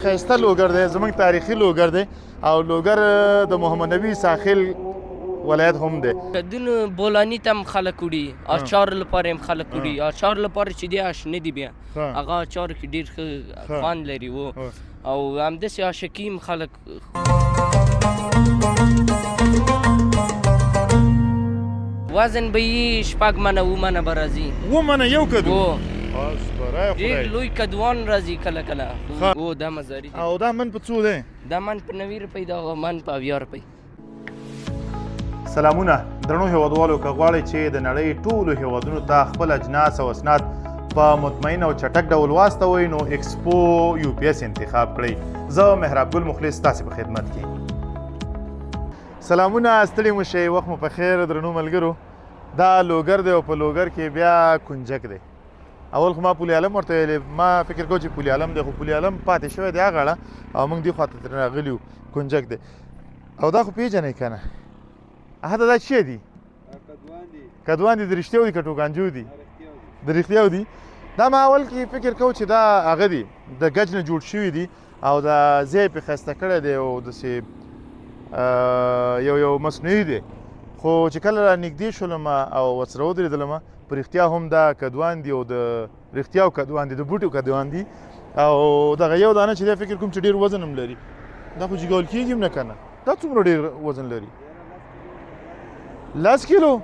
ښایسته لوګر دی، زموږ تاریخي لوګر دی او لوګر د محمد نبي ساحل ولایت هم دی. دین بولانی ته هم خلک وړي، اچار لپاره هم خلک وړي. اچار لپاره چې دی اشنه دي بیا هغه اچار کې ډېر ښه خوند لري او همداسې عاشقي هم خلک وزن به یې 6 منه 7 منه به راځي. 7 منه یو کدو؟ ډېر لوی کدوان راځي کله کله. دا مزاري او دا من په څو دی؟ دا من په 90 روپۍ، دا من په 80 روپۍ. سلامونه درنو هیوادوالو، که غواړئ چې د نړۍ ټولو هیوادونو ته خپل اجناس او اسناد په مطمئن او چټک ډول واستوئ نو ایکسپو یو پی ایس انتخاب کړئ. زه مهراب ګل مخلص ستاسې په خدمت کې. سلامونه، ستړي مو شئ، وخت مو په خیر درنو ملګرو. دا لوګر دی او په لوګر کې بیا کنجک دی. اول خو ما پولي عالم ورته ویلې، ما فکر کوم چې پولي عالم دی، خو پولي عالم پاتې شوی دی هغه اړه او موږ دې خواته ترې راغلي یو. کنجک دی او دا خو پېژنئ که نه؟ هدا دا څه دي؟ کدوان دي. د رښتیاو دي که ټوکانجو دي؟ د رښتیاو دي. دا ما اول کې فکر کوم چې دا هغه دي د ګچ نه جوړ شوي دي او دا ځای پې ښایسته کړی دی او داسې یو مصنوعي دی، خو چې کله را نږدې شولم او ورسره ودرېدلم په رښتیا هم دا کدوان دي او د رښتیاو کدوان دي، د بوټو کدوان دي. او دغه یو دانه چې دی فکر کوم چې ډېر وزن هم لري. دا خو جګول کېږي هم نه که نه؟ دا څومره ډېر وزن لري؟ 10 کیلو؟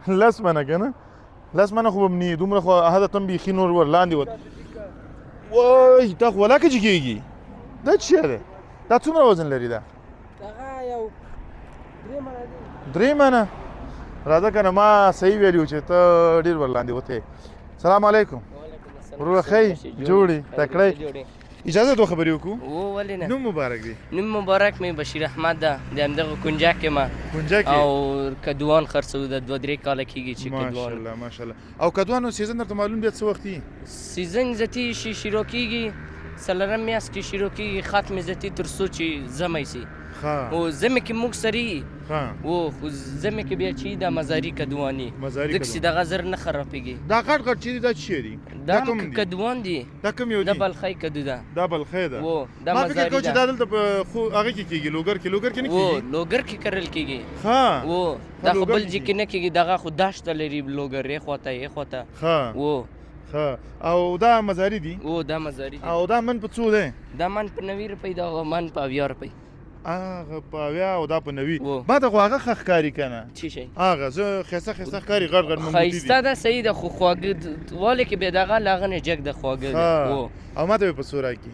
10 منه که نه؟ 10 منه خو به نه وي، دومره خو عادتا بیخي نور ورلاندې وت. وای دا خو ولاکه چې کېږي. دا څه شی دی؟ دا څومره وزن لري؟ دا هغه یو 3 منه دی. 3 منه؟ راځه که نه، ما صحیح ویلي و چې ته ډېر ورلاندې وتی. سلام علیکم. وروره ښه یې؟ جوړ یې؟ تکړه یې؟ اجازه دوه خبرې وکړو؟ ولې نه. نوم مبارک دی؟ نوم مبارک مې بشیر احمد ده، د همدغه کنجک یم او کدوان خرڅوو. د 2-3 کاله کېږي چې کدوان. ماشاءالله ماشاءالله. او کدوانو سیزن درته معلوم دی څه وخت وي؟ سیزن ذاتي شي شروع کېږي، څلورم میاشت کې شروع کېږي، ختم ذاتي تر څو چې ژمی سي. او ژمي کې موږ سري خو ژمي کې بیا چې دا مزاري کدواني ځکه چې دغه زر نه خرابېږي. دا غټ غټ چې دي دا څه دي؟ دا کدوان دي. دا کوم یو دي؟ دا بلخی کدو ده. دا بلخی ده. دا ما مزاري فکر کوم چې دا دلته په هغه کې کېږي، لوګر کې. لوګر کې نه کېږي؟ لوګر کې کرل کېږي. دا خو بل ځای کې نه کېږي، دغه خو داشت لري لوګر یې خواته یې خواته. او دا مزاري دي؟ دا مزاري دي. او دا من په څو دی؟ دا من په 90 روپۍ، دا من په 80 روپۍ. هغه په 80 او دا په 90. ما ته خو هغه ښه ښکاري که نه؟ څه شی؟ هغه زه ښایسته ښایسته ښکاري، غټ غټ موموتي دي. ښایسته ده، صحیح ده، خو خواږه والې کې بیا دغه له هغه نه جګ ده، خواږه ده. او ما ته به په څو راکړي؟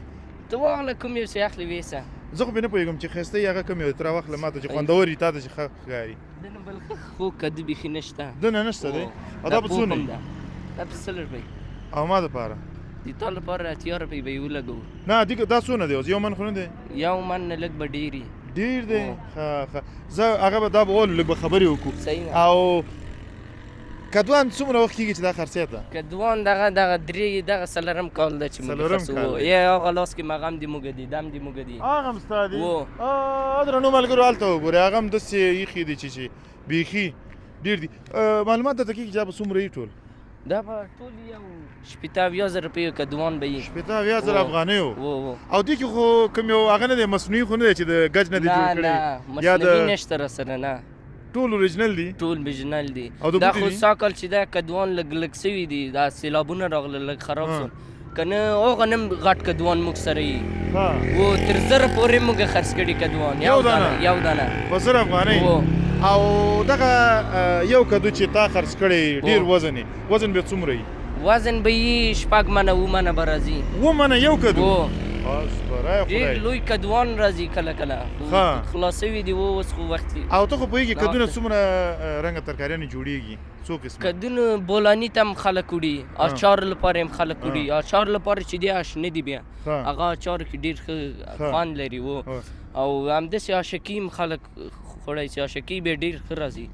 ته واخله کوم یو څه اخلې ویسه. زه خو پرې نه پوهېږم چې ښایسته یې هغه کوم یو ترې واخله ما ته چې خوندور وي، تا ته چې ښه ښکاري. دنه بل خو کدو بیخي نشته. دنه نشته دی؟ او دا په څونه دی؟ دا په 100 روپۍ. او ما دپاره؟ د تا لپاره 80 روپۍ به یې ولګوو. نه دا څونه دی اوس؟ یو من خو نه دی؟ یو من نه لږ به ډېر وي. ډېر دی؟ ښه زه هغه به دا به ولو، لږ به خبرې وکړو. او کدوان څومره وخت کېږي چې دا خرڅی ته؟ کدوان دغه 3 کال ده چې موږ خرڅوو. یا هغه لاس کې مغه هم د موږه دي، دا هم د موږه دي. هغه هم ستا دي؟ درنو ملګرو هلته وګورئ، هغه هم داسې ایښي دي چې بیخي ډېر دي. معلومات درته کېږي چې دا به څومره وي ټول؟ دا به ټول یو 80,000 روپیو کدوان به وي. 80,000 افغانیو؟ او دې کې خو کوم یو هغه نه دی مصنوعي خو نه دی چې د ګچ نه دی جوړ کړی؟ نه مصنوعي نشته راسره، نه ټول اوریجنل دي؟ ټول اوریجنل دي. دا خو ساکل چې دا کدوان لږ سوي دي، دا سیلابونه راغله لږ خراب شول که نه هغه نه غټ کدوان موږ سره وي. تر 1000 پورې موږ خرڅ کړي کدوان. یو دانه په 1000 افغانۍ. او دغه یو کدو چې تا خرڅ کړی ډېر وزن یې، وزن به څومره وي؟ وزن به یې 6 منه 7 منه به راځي. 7 منه یو کدو؟ ډېر لوی کدوان راځي کله کله، خلاصوي دي اوس خو وخت. او ته خو پوهېږې کدونه څومره رنګه ترکاریانې جوړېږي؟ څو قسمه؟ کدونه بولاني ته هم خلک وړي، اچار لپاره هم خلک وړي. اچار لپاره چې دی اشنه دي بیا هغه اچار کې ډېر ښه خوند لري او همداسې عاشقي هم خلک خوړی چې عاشقي به ډېر ښه راځي.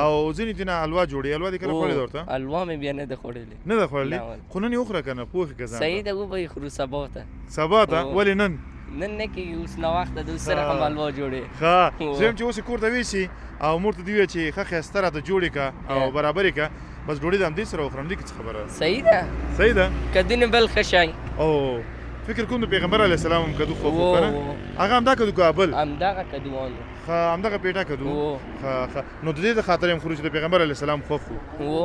او ځینې دې نه حلوا جوړوي. حلوا دې کله خوړې ده ورته؟ حلوا مې بیا نه ده خوړلې. نه ده خوړلې؟ خو نن یې وخوره که نه، پوه که ځان. صحیح ده، وبه یې خورو سبا ته. سبا ته؟ ولې نن؟ نن نه کېږي، اوس ناوخته ده، اوس سره هم حلوا جوړې. زه یم چې اوس یې کور ته ویسي او مور ته دې ووایه چې ښه ښایسته راته جوړې که او برابر یې که، بس ډوډۍ د همدې سره وخورم. دې که څه خبره ده؟ صحیح ده. که دې نه بل ښه شی. خو فکر کوم د پیغمبر علیه السلام هم کدو خوب و کنه هغه هم دا کدو کابل همدغه کدوان خا همدغه پیټه کدو و نو د دې د خاطر هم خروج د پیغمبر علیه السلام خوب خو و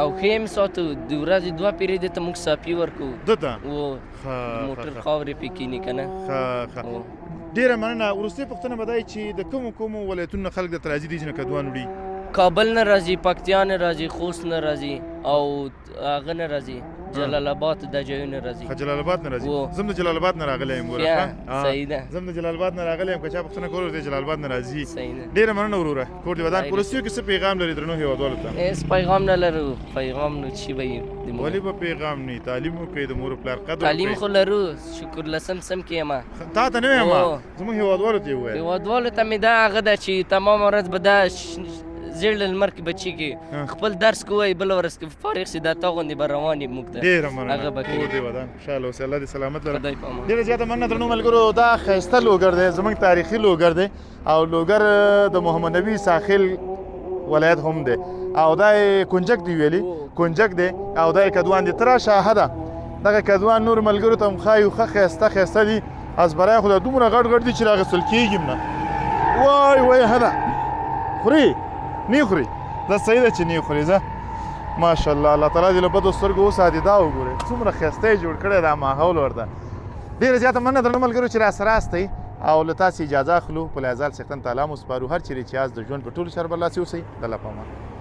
او خیم ساتو د ورځې 2 پیری د ته موږ صافي ورکو دته و موټر خاورې پکې نه کنه ډیره مننه ورسته پښتنه بدای چې د کوم ولایتونو خلک د ترازی دي چې کدوان وړي کابل نه راځي پکتیا نه راځي خوست نه راځي او هغه نه راځي جلال آباد د ځایونه راځي جلال آباد نه راځي زم د جلال آباد نه راغلی یم ورته صحیح ده زم د جلال آباد نه راغلی یم که چا پښتنه کول د جلال آباد نه راځي صحیح ده ډیره مننه وروره کور دی ودان پرستیو کې څه پیغام لري درنو هیوادوالو ته اس پیغام نه لرو پیغام نو چی وي ولی به پیغام نه تعلیم وکړي د مور پلار قدر تعلیم خو لرو شکر لسم سم کې ما تا ته نه ما زموږ هیوادوالو ته وایي هیوادوالو ته مې دا هغه ده چې تمام ورځ به دا زیړ لمر کې بچی کې خپل درس کوی بل ورځ کې فارغ سي دا تا غوندې به روانې موږ ته ډېره مننه هغه به کور دی ودان خوشحاله اوسې الله دې سلامت لره خدای په امان ډېره زیاته مننه درنو ملګرو دا ښایسته لوګر دی زموږ تاریخي لوګر دی او لوګر د محمد نبي ساحل ولایت هم دی او دا کنجک دی ویلي کنجک دی او دا کدوان دی تر شاهده دغه کدوان نور ملګرو ته هم ښایي ښه ښایسته دي ازبرای خو دا دومره غټ دي چې راغسل کېږي نه وای هدا خوري نه خوري دا صحیح ده چې نه خوري زه ماشاءالله الله تعالی دې له بدو سترګو وساتي دا وګورئ څومره ښایسته جوړ کړی دا ماحول ورته ډېره زیاته مننه درنو ملګرو چې راسره راستئ او له تاسې اجازه اخلو په لحاظال څښتن تعالی مو سپارو هر چیرې چې یاست د ژوند په ټولو چارو برلاسي اوسئ د الله په امان